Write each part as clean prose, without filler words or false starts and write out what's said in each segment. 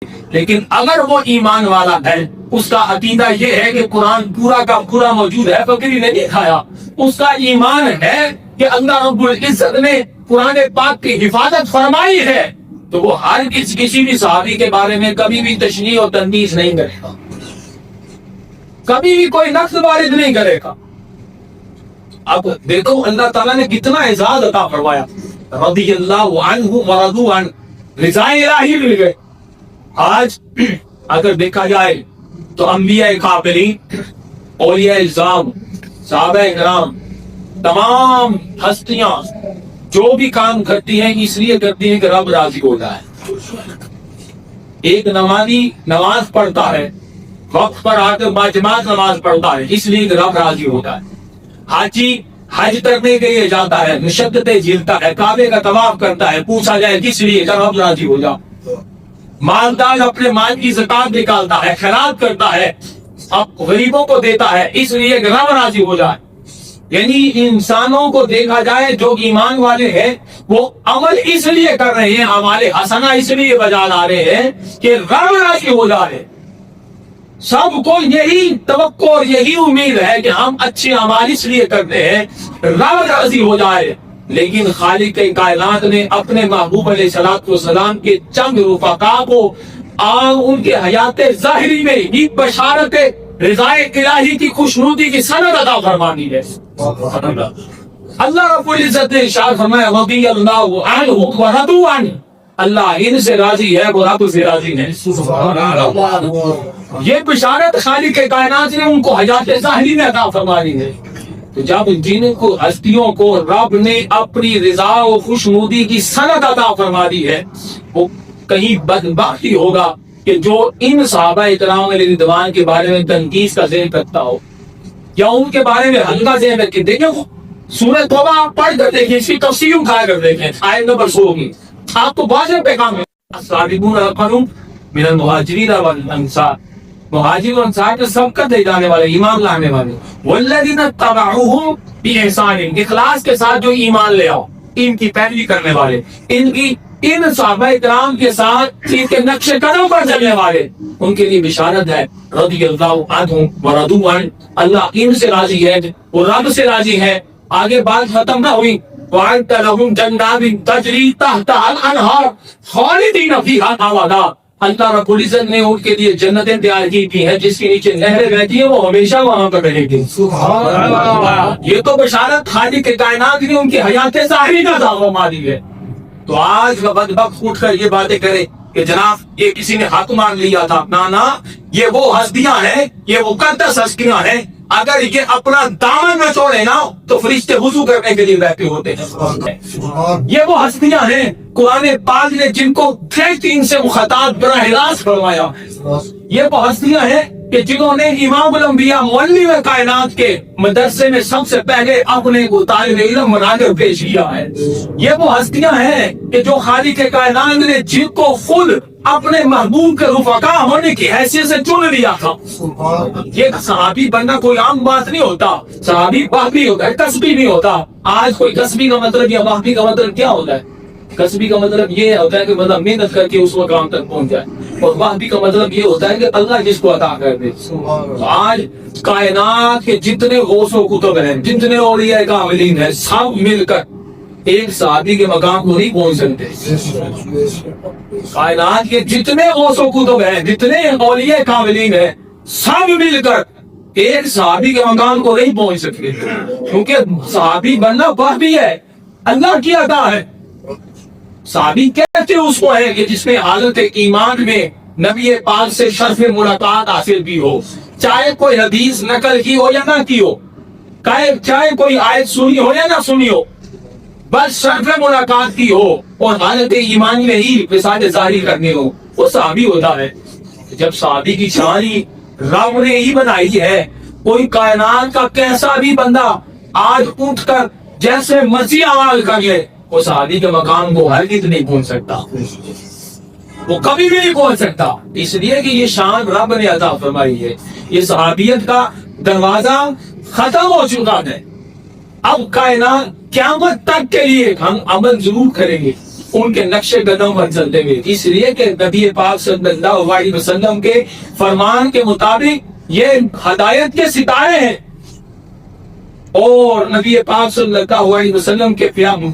لیکن اگر وہ ایمان والا ہے، اس کا عقیدہ یہ ہے کہ قرآن پورا کا پورا موجود ہے، فقیری نے نہیں کھایا، اس کا ایمان ہے کہ اللہ رب العزت نے قرآن پاک کی حفاظت فرمائی ہے، تو وہ ہر کسی بھی صحابی کے بارے میں کبھی بھی تشریح اور تنقید نہیں کرے گا، کبھی بھی کوئی نقص وارد نہیں کرے گا۔ اب دیکھو اللہ تعالیٰ نے کتنا اعزاز عطا فرمایا، رضی اللہ عنہ ورضوا عنہ، رضا الہی مل گئے۔ آج اگر دیکھا جائے تو انبیاء کاملین، اولیاء اعظام، صحابہ کرام، تمام ہستیاں جو بھی کام کرتی ہیں اس لیے کرتی ہیں کہ رب راضی ہوتا ہے۔ ایک نمازی نماز پڑھتا ہے، وقت پر آ کر باجماعت نماز پڑھتا ہے اس لیے کہ رب راضی ہوتا ہے۔ حاجی حج کرنے کے لیے جاتا ہے، مشقتیں جھیلتا ہے، کعبے کا طواف کرتا ہے، پوچھا جائے کس لیے کہ رب راضی ہو جا۔ مالدار اپنے مال کی زکات نکالتا ہے، خیرات کرتا ہے، اب غریبوں کو دیتا ہے اس لیے کہ رب راضی ہو جائے۔ یعنی انسانوں کو دیکھا جائے جو ایمان والے ہیں وہ عمل اس لیے کر رہے ہیں، اعمال حسنہ اس لیے بجا لا رہے ہیں کہ رب راضی ہو جائے۔ سب کو یہی توقع اور یہی امید ہے کہ ہم اچھے اعمال اس لیے کرتے ہیں رب راضی ہو جائے۔ لیکن خالق کائنات نے اپنے محبوب علیہ الصلوۃ والسلام کے چند رفقا کو ان کے حیات ظاہری میں یہ بشارت رضا الہی کی خوشنودی کی سند عطا فرمانی ہے۔ اللہ رب العزت نے ارشاد فرمایا رضی اللہ عنہ ورضوا عنہ، اللہ ان سے راضی ہے وہ رب سے راضی ہے۔ یہ بشارت خالق کائنات نے ان کو حیات ظاہری میں عطا فرمانی ہے۔ تو جب جن کو ہستیوں کو رب نے اپنی رضا و خوشنودی کی سند عطا فرما دی ہے، وہ کہیں بدبخت ہی ہوگا کہ جو ان صحابہ اکرام علیہ رضوان کے بارے میں تنقید کا ذہن رکھتا ہو یا ان کے بارے میں ہلکا ذہن رکھے۔ دیکھیں سورہ توبہ آپ پڑھ کر دیکھیں، اس کی تفسیر اٹھا کر دیکھیں، آیت نمبر 100 کی آپ کو واضح پیغام ہے۔ السابقون الاولون من المہاجرین والانصار، مہاجر و انصار کے سبقت دے جانے والے، ایمان لانے والے، والذین اتبعوہم بإحسان، اخلاص کے ساتھ جو ایمان لے آؤ، ان کی پیروی کرنے والے، ان صحابہ کرام کے ساتھ ان کے نقش قدم پر چلنے والے، ان کے لیے بشارت ہے رضی اللہ عنہم ورضوا عنہ، اللہ ان سے راضی ہے وہ رب سے راضی ہے۔ آگے بات ختم نہ ہوئی، وَأَعْدَ لَهُمْ جَنَّاتٍ تَجْرِي تَحْتَهَا الْأَنْهَارُ خَالِدِينَ فِيهَا أَبَدًا، اللہ رب العزت نے ان کے لیے جنتیں تیار کی ہیں جس کے نیچے نہریں بہتی ہیں، وہ ہمیشہ وہاں پر رہیں گی۔ سبحان اللہ، یہ تو بشارت خالق کائنات نے ان کی حیات ظاہری کا دعویٰ ماری ہے۔ تو آج بدبخت اٹھ کر یہ باتیں کرے کہ جناب یہ کسی نے حق مان لیا تھا، نہ یہ وہ ہستیاں ہیں، یہ مقدس ہستیاں ہیں، اگر یہ اپنا دامن میں چھوڑے نا تو فرشتے وضو کرنے کے لیے بیٹھے ہوتے ہیں۔ یہ وہ ہستیاں ہیں قرآن پاک نے جن کو ان سے مخاطب براہ راست فرمایا۔ یہ وہ ہستیاں ہیں کہ جنہوں نے امام الانبیاء معلم کائنات کے مدرسے میں سب سے پہلے اپنے کو طالب علم بنا کر پیش کیا ہے۔ یہ وہ ہستیاں ہیں کہ جو خالق کائنات نے جن کو خود اپنے محبوب کے رفقا ہونے کی حیثیت سے چن لیا تھا۔ یہ صحابی بننا کوئی عام بات نہیں ہوتا، صحابی وہابی ہوتا ہے، کسبی نہیں ہوتا۔ آج کوئی کسبی کا مطلب یا وہابی کا مطلب کیا ہوتا ہے؟ کسبی کا مطلب یہ ہوتا ہے کہ مطلب محنت کر کے اس مقام تک پہنچ جائے، اور وہابی کا مطلب یہ ہوتا ہے کہ اللہ جس کو عطا کر دے۔ آج کائنات کے جتنے غوث و کتب ہیں، جتنے اولیاء کاملین ہیں، سب مل کر ایک صحابی کے مقام کو نہیں پہنچ سکتے۔ کائنات کے جتنے غوث و کتب ہیں، جتنے اولیاء کاملین ہیں، سب مل کر ایک صحابی کے مقام کو نہیں پہنچ سکتے، کیونکہ صحابی بننا وحی ہے، اللہ کی عطا ہے۔ صحابی کہتے اس کو ہے کہ جس میں حالت ایمان میں نبی پاک سے شرف ملاقات حاصل بھی ہو، چاہے کوئی حدیث نقل کی ہو یا نہ کی ہو، چاہے کوئی آیت سنی ہو یا نہ سنی ہو، بس شرف ملاقات کی ہو اور حالت ایمان میں ہی وصال ظاہری کرنے ہو، وہ صحابی ہوتا ہے۔ جب صحابی کی شان ہی رب نے ہی بنائی ہے، کوئی کائنات کا کیسا بھی بندہ آج اٹھ کر جیسے مرضی عمل کر لے، وہ صحابی کے مقام کو ہرگز نہیں پہنچ سکتا، وہ کبھی بھی نہیں پہنچ سکتا، اس لیے کہ یہ شان رب نے عطا فرمائی ہے۔ یہ صحابیت کا دروازہ ختم ہو چکا ہے۔ اب کائنات قیامت تک کے لیے ہم عمل ضرور کریں گے، ان کے نقش قدم پر چلتے ہوئے، اس لیے کہ نبی پاک صلی اللہ علیہ وسلم کے فرمان کے مطابق یہ ہدایت کے ستارے ہیں، اور نبی پاک صلی اللہ علیہ وسلم کے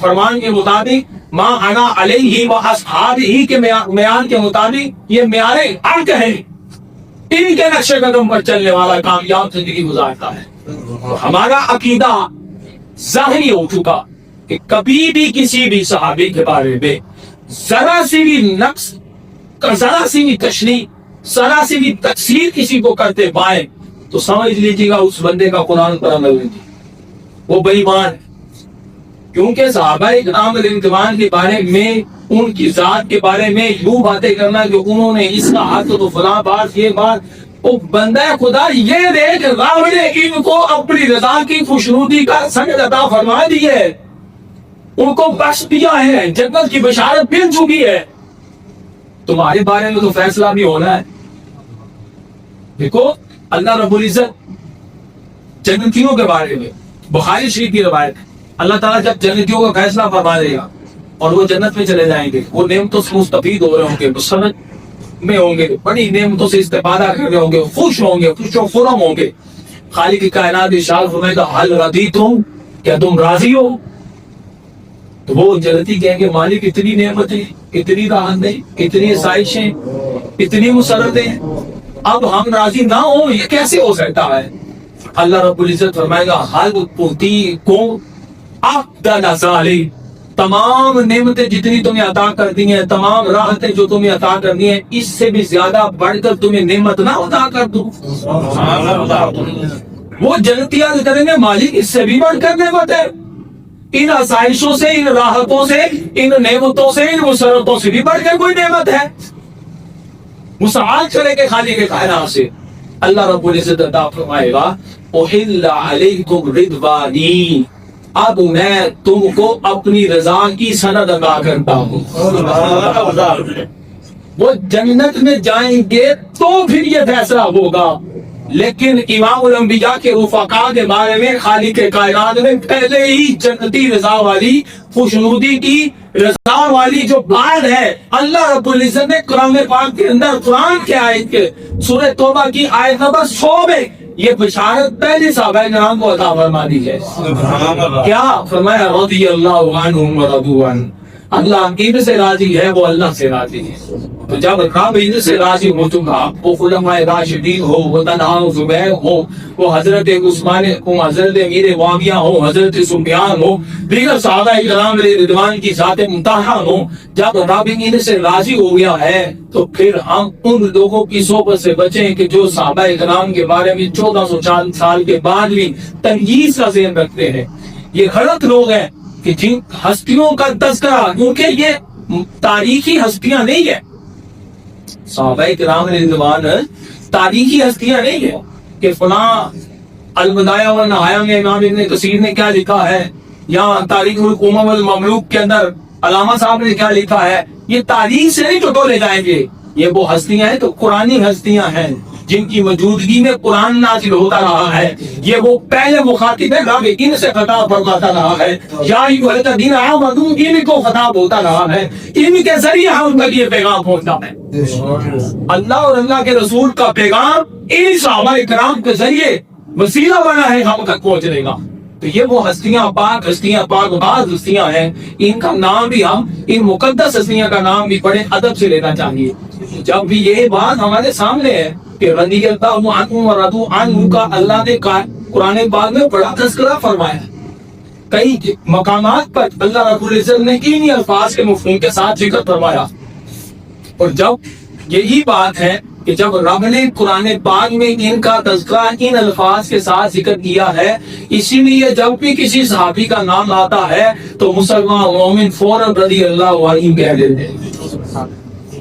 فرمان کے مطابق ما انا علیہ و اصحابہ کے معیار کے مطابق یہ معیار حق ہے، ان کے نقش قدم پر چلنے والا کامیاب زندگی گزارتا ہے۔ ہمارا عقیدہ ظاہری ہو چکا کہ کبھی بھی کسی بھی صحابی کے بارے میں ذرا سی بھی نقص، ذرا سی بھی تشریح، ذرا سی بھی تقصیر کسی کو کرتے پائے تو سمجھ لیجیے گا اس بندے کا قرآن پر عمل نہیں، وہ بے ایمان ہے۔ کیونکہ صحابہ کرام رضوان کے بارے میں، ان کی ذات کے بارے میں یوں باتیں کرنا کہ انہوں نے اس کا حق تو فلاں بات، یہ بات، وہ بندہ خدا یہ دیکھ رب نے ان کو اپنی رضا کی خوشنودی کا سند عطا فرما دی ہے، ان کو بخش دیا ہے، جنت کی بشارت مل چکی ہے، تمہارے بارے میں تو فیصلہ بھی ہونا ہے۔ دیکھو اللہ رب العزت جنتیوں کے بارے میں بخاری شریف کی روایت ہے، اللہ تعالیٰ جب جنتیوں کا فیصلہ فرما دے گا اور وہ جنت میں چلے جائیں گے، وہ نعمتوں سے مستفید ہو رہے ہوں گے، مسرت میں ہوں گے، بڑی نعمتوں سے استفادہ کر رہے ہوں گے، خوش ہوں گے، خوش و خرم ہوں گے۔ خالق کی کائنات ارشاد فرمائے گا حل رضیتم، کیا تم راضی ہو؟ تو وہ جنتی کہیں گے مالک اتنی نعمتیں، اتنی راحتیں، اتنی آسائشیں، اتنی مسرتیں، اب ہم راضی نہ ہوں، یہ کیسے ہو سکتا ہے؟ اللہ رب العزت فرمائے گا حل اعطیکم افضل ذلک، تمام نعمتیں جتنی تمہیں عطا کر دی ہیں، تمام راحتیں جو تمہیں عطا کر دی ہیں، اس سے بھی زیادہ بڑھ کر تمہیں نعمت نہ عطا کر دوں۔ وہ جنتیاں کریں گے مالک اس سے بھی بڑھ کر نعمت ہے، ان آسائشوں سے، ان راحتوں سے، ان نعمتوں سے، ان مسرتوں سے بھی بڑھ کر کوئی نعمت ہے؟ وہ سوال کرے کہ خالق کے کائنات سے اللہ رب العزت عطا فرمائے گا احل علیکم رضوانی، اب میں تم کو اپنی رضا کی سند عطا کرتا ہوں۔ وہ جنت میں جائیں گے تو پھر یہ فیصلہ ہوگا، لیکن امام الانبیاء کے رفقا کے بارے میں خالق کائنات نے پہلے ہی جنتی رضا والی، خوشنودی کی رضا والی جو بات ہے، اللہ رب العزت نے قرآن پاک کے اندر، قرآن کے آیت کے سورہ توبہ کی آیت نمبر 100 میں یہ بشارت پہلے صحابہ کرام کو عطا فرما دی ہے۔ کیا فرمایا؟ رضی اللہ عنہم ورضوا عنہ، اللہ ان سے راضی ہے، وہ اللہ سے راضی ہے۔ تو جب رب ان سے راضی ہو چکا، وہ خلفائے راشدین ہو، وہ طلحہ و زبیر ہو، وہ حضرت عثمان ہو، حضرت امیر معاویہ ہو، حضرت سفیان ہو، دیگر صحابہ کرام رضوان کی ذات مطہرہ ہو، جب رب ان سے راضی ہو گیا ہے تو پھر ہم ان لوگوں کی صحبت سے بچیں کہ جو صحابہ کرام کے بارے میں 1440 سال کے بعد بھی تنقید کا ذہن رکھتے ہیں۔ یہ غلط لوگ ہیں کہ جن ہستیوں کا تذکرہ، کیونکہ یہ تاریخی ہستیاں نہیں ہے، صحابہ کرام رضوان تاریخی ہستیاں نہیں ہے کہ فلاں البدایہ والنہایہ میں امام ابن کثیر نے کیا لکھا ہے، یا تاریخ الامم والمملوک کے اندر علامہ صاحب نے کیا لکھا ہے، یہ تاریخ سے نہیں ٹٹولے جائیں گے۔ یہ وہ ہستیاں ہیں تو قرآنی ہستیاں ہیں جن کی موجودگی میں قرآن نازل ہوتا رہا ہے، یہ وہ پہلے مخاطب ہے، رب ان سے خطاب فرماتا رہا ہے، یا ایھا الذین آمنوا، ان کو خطاب ہوتا رہا ہے، ان کے ذریعے ہم تک یہ پیغام پہنچتا ہے۔ اللہ اور اللہ کے رسول کا پیغام ان صحابہ کرام کے ذریعے وسیلہ بنا ہے ہم تک پہنچنے کا۔ تو یہ وہ ہستیاں پاک باز ہستیاں ہیں، ان کا نام بھی ہم، ان مقدس ہستیاں کا نام بھی بڑے ادب سے لینا چاہیے۔ جب بھی یہ بات ہمارے سامنے ہے کہ رضی اللہ عنہم ورضوا عنہ کا اللہ نے قرآن پاک میں بڑا تذکرہ فرمایا، کئی مقامات پر اللہ رب العزت نے انہی الفاظ کے مفہوم کے ساتھ ذکر فرمایا۔ اور جب یہی بات ہے کہ جب رب نے قرآن پاک میں ان کا تذکرہ ان الفاظ کے ساتھ ذکر کیا ہے، اسی لیے جب بھی کسی صحابی کا نام آتا ہے تو مسلمان مومن فوراً رضی اللہ عنہ کہہ دیتے ہیں۔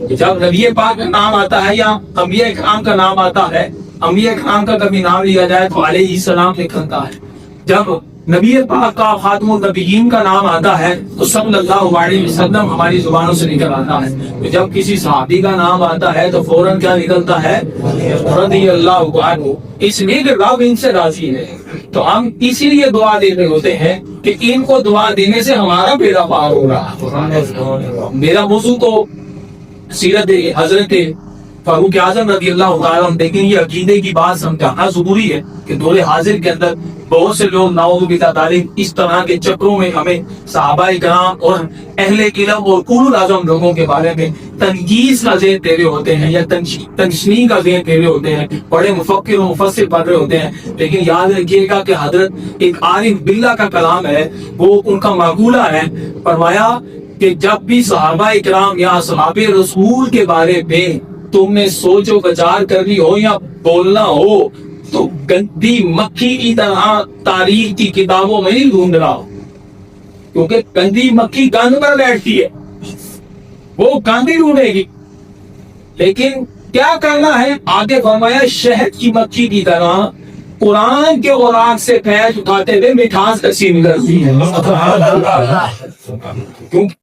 جب نبی پاک کا نام آتا ہے یا انبیاء کرام کا نام آتا ہے، انبیاء کرام کا کبھی نام لیا جائے تو علیہ السلام لکھتا ہے۔ جب نبی پاک کا خاتم النبیین کا نام آتا ہے تو صلی اللہ علیہ وسلم ہماری زبانوں سے نکل آتا ہے۔ جب کسی صحابی کا نام آتا ہے تو فوراً کیا نکلتا ہے؟ رضی اللہ عنہ، اس لیے کہ رب ان سے راضی ہے۔ تو ہم اسی لیے دعا دے رہے ہوتے ہیں کہ ان کو دعا دینے سے ہمارا بیڑا پار ہو رہا ہے۔ میرا موضوع تو سیرت حضرت فاروق اعظم رضی اللہ تعالیٰ عنہ، لیکن یہ عقیدے کی بات سمجھانا ضروری ہے کہ دور حاضر کے اندر بہت سے لوگ نعوذ باللہ تعالی اس طرح کے چکروں میں ہمیں صحابہ کرام اور اہل علم اور اولو العزم لوگوں کے بارے میں تنقید کا ذہن دے رہے ہوتے ہیں یا تنشنی کا ذہن دے رہے ہوتے ہیں، بڑے مفکر و مفسر پڑھ رہے ہوتے ہیں، لیکن یاد رکھیے گا کہ حضرت ایک عارف باللہ کا کلام ہے، وہ ان کا معقولہ ہے۔ فرمایا کہ جب بھی صحابہ کرام یا اصحاب رسول کے بارے میں تم نے سوچ و بچار کرنی ہو یا بولنا ہو تو گندی مکھی کی طرح تاریخ کی کتابوں میں نہیں ڈھونڈ رہا ہو، کیونکہ گندی مکھی گند پر بیٹھتی ہے، وہ گند ہی ڈھونڈے گی۔ لیکن کیا کرنا ہے؟ آگے فرمایا شہد کی مکھی کی طرح قرآن کے اوراق سے فیض اٹھاتے ہوئے مٹھاس نصیب کرتی ہے۔ کیونکہ